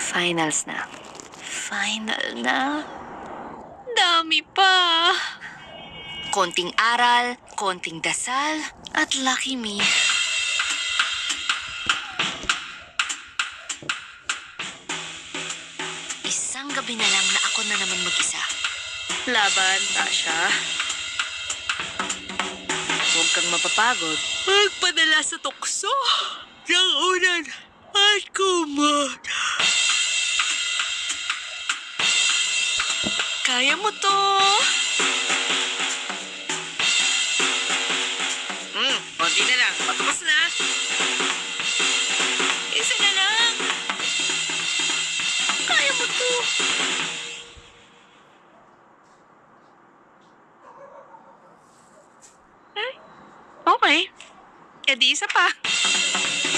Finals na. Final na. Dami pa. Konting aral, konting dasal, at lucky me. Isang gabi na lang na ako na naman mag-isa. Laban, Tasha. Huwag kang mapapagod. Magpadala sa tukso ng unan at kumot. Kaya mo to. Konti na lang. Patapos na. Isa na lang. Kaya mo to. Okay. E di isa pa.